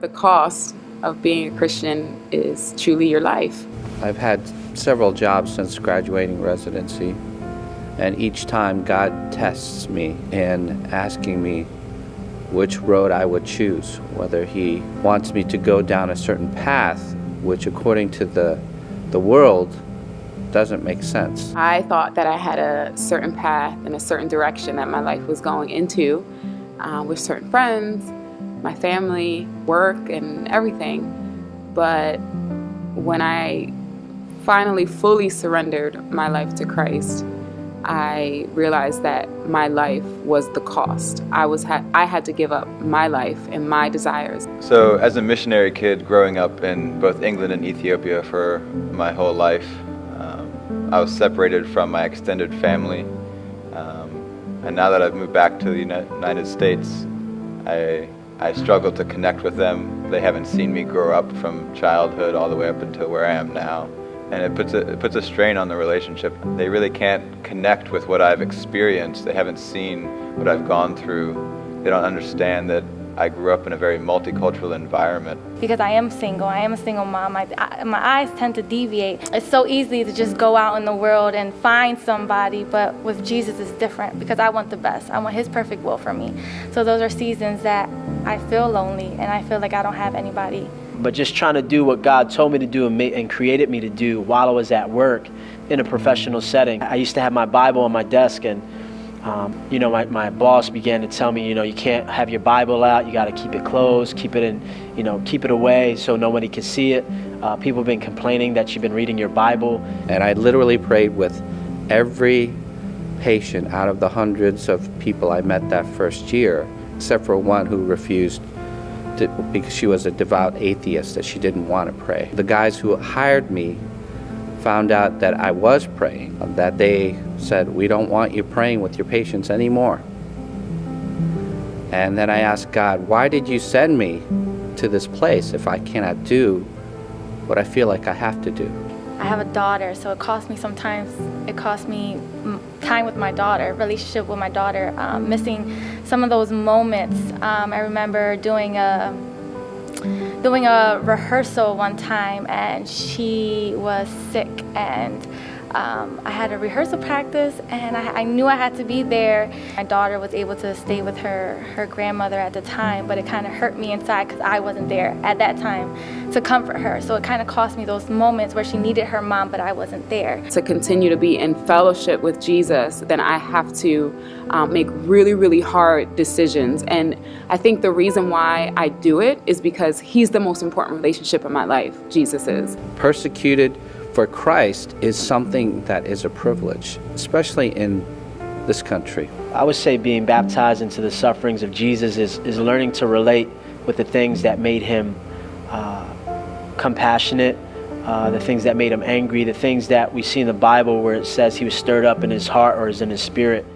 The cost of being a Christian is truly your life. I've had several jobs since graduating residency, and each time God tests me in asking me which road I would choose, whether He wants me to go down a certain path, which according to the world doesn't make sense. I thought that I had a certain path and a certain direction that my life was going into with certain friends, my family, work, and everything. But when I finally fully surrendered my life to Christ, I realized that my life was the cost. I had to give up my life and my desires. So as a missionary kid growing up in both England and Ethiopia for my whole life, I was separated from my extended family. And now that I've moved back to the United States, I struggle to connect with them. They haven't seen me grow up from childhood all the way up until where I am now. And it puts a strain on the relationship. They really can't connect with what I've experienced. They haven't seen what I've gone through. They don't understand that I grew up in a very multicultural environment. Because I am a single mom, my eyes tend to deviate. It's so easy to just go out in the world and find somebody, but with Jesus it's different because I want the best. I want His perfect will for me. So those are seasons that I feel lonely and I feel like I don't have anybody. But just trying to do what God told me to do and created me to do while I was at work in a professional setting. I used to have my Bible on my desk, and my boss began to tell me, you can't have your Bible out. You got to keep it closed, keep it away so nobody can see it. People have been complaining that you've been reading your Bible. And I literally prayed with every patient out of the hundreds of people I met that first year, except for one who refused because she was a devout atheist, that she didn't want to pray. The guys who hired me found out that I was praying, that they said, "We don't want you praying with your patients anymore." And then I asked God, why did you send me to this place if I cannot do what I feel like I have to do? I have a daughter, so it costs me time with my daughter, relationship with my daughter, missing some of those moments. I remember doing a rehearsal one time, and she was sick, and I had a rehearsal practice, and I knew I had to be there. My daughter was able to stay with her grandmother at the time, but it kind of hurt me inside because I wasn't there at that time to comfort her. So it kind of cost me those moments where she needed her mom, but I wasn't there. To continue to be in fellowship with Jesus, then I have to make really, really hard decisions. And I think the reason why I do it is because He's the most important relationship in my life. Jesus is. Persecuted for Christ is something that is a privilege, especially in this country. I would say being baptized into the sufferings of Jesus is learning to relate with the things that made Him compassionate, the things that made Him angry, the things that we see in the Bible where it says He was stirred up in His heart or is in His spirit.